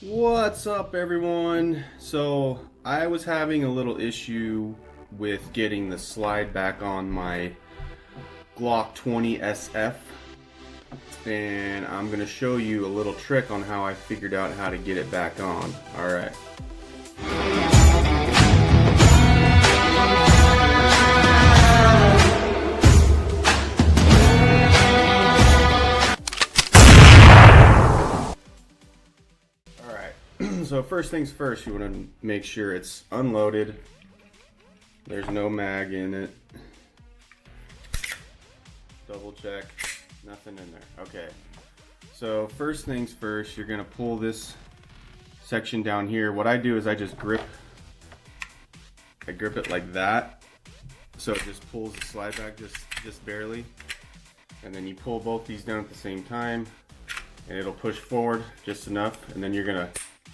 What's up, everyone? So I was having a little issue with getting the slide back on my Glock 20 SF, and I'm going to show you a little trick on how I figured out how to get it back on. Alright. So first things first, you want to make sure it's unloaded. There's no mag in it. Double check, nothing in there. Okay. So first things first, you're gonna pull this section down here. What I do is I just grip it like that. So it just pulls the slide back just barely. And then you pull both these down at the same time and it'll push forward just enough, and then you're gonna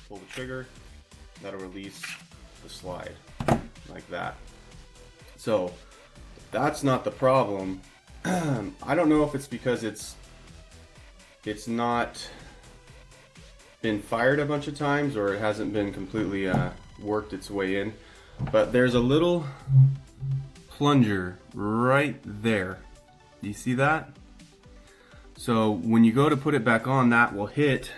pull the trigger. That'll release the slide like that. So that's not the problem. I don't know if it's because it's not been fired a bunch of times or it hasn't been completely worked its way in, but there's a little plunger right there. Do you see that? So when you go to put it back on, that will hit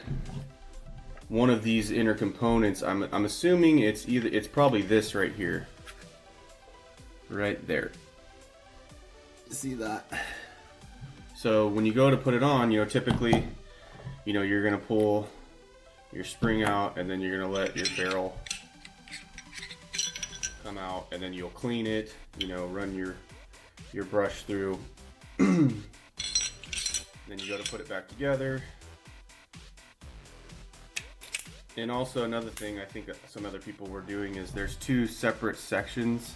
one of these inner components. I'm assuming it's probably this right here. Right there. See that? So when you go to put it on, typically, you're gonna pull your spring out and then you're gonna let your barrel come out, and then you'll clean it, run your brush through. Then you go to put it back together. And also another thing I think that some other people were doing is there's two separate sections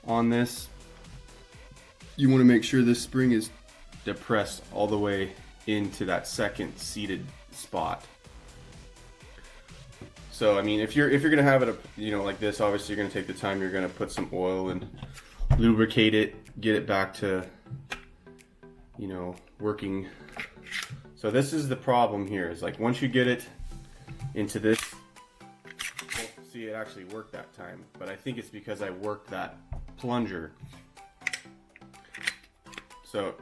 on this. You want to make sure this spring is depressed all the way into that second seated spot. So I mean, if you're gonna have it like this, obviously you're gonna take the time, you're gonna put some oil and lubricate it, get it back to working. So this is the problem here, is like once you get it into this, well, see, it actually worked that time, but I think it's because I worked that plunger. So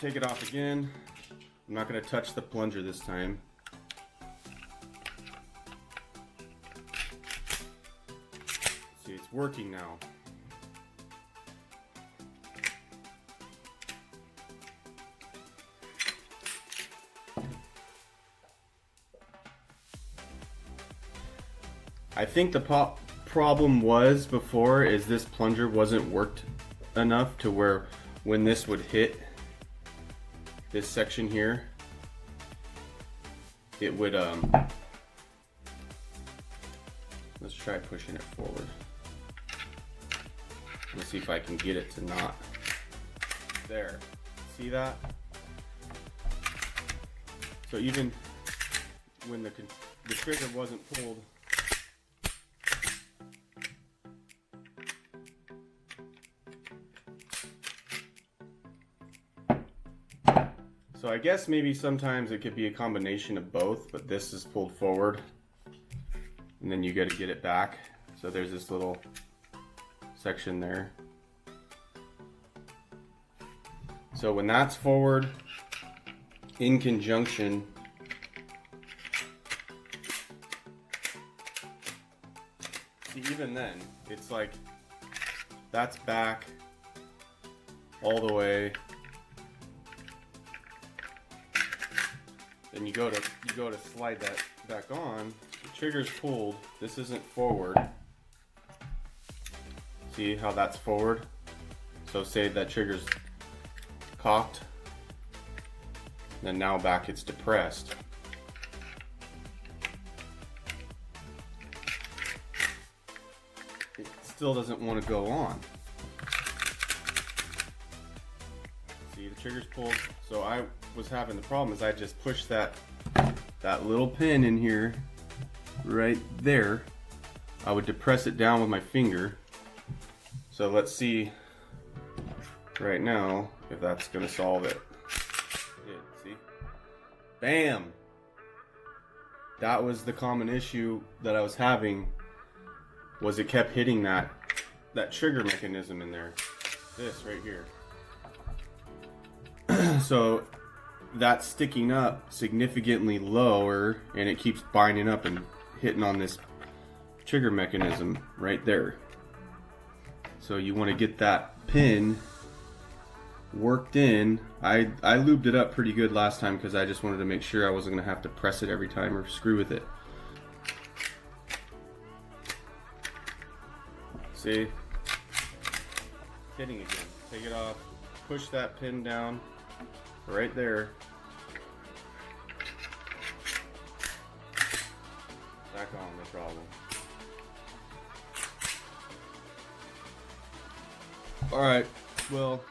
take it off again. I'm not going to touch the plunger this time. See, it's working now. I think the problem was before is this plunger wasn't worked enough to where when this would hit this section here, it would let's try pushing it forward. Let's see if I can get it to not. There. See that? So even when the trigger wasn't pulled, so I guess maybe sometimes it could be a combination of both, but this is pulled forward and then you got to get it back. So there's this little section there. So when that's forward in conjunction, see, even then it's like that's back all the way. Then you go to slide that back on. The trigger's pulled. This isn't forward. See how that's forward? So say that trigger's cocked, then now back it's depressed. It still doesn't want to go on. See, the trigger's pulled. So I was having the problem is I just pushed that little pin in here right there. I would depress it down with my finger. So let's see right now if that's gonna solve it. See? Bam! that was the common issue that I was having, was it kept hitting that trigger mechanism in there. This right here. So that's sticking up significantly lower, and it keeps binding up and hitting on this trigger mechanism right there. So you want to get that pin worked in. I lubed it up pretty good last time because I just wanted to make sure I wasn't going to have to press it every time or screw with it. See? Hitting again. Take it off. Push that pin down right there. Back on, no problem. Alright, well,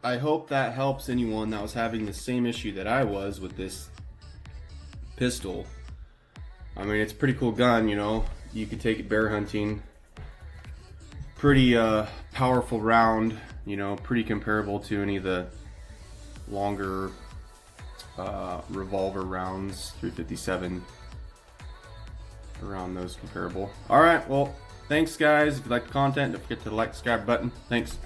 I hope that helps anyone that was having the same issue that I was with this pistol. I mean, it's a pretty cool gun, you know. You could take it bear hunting. Pretty powerful round, you know, pretty comparable to any of the longer revolver rounds, 357, around those comparable. Alright, well, thanks guys. If you like the content, don't forget to like, subscribe button. Thanks.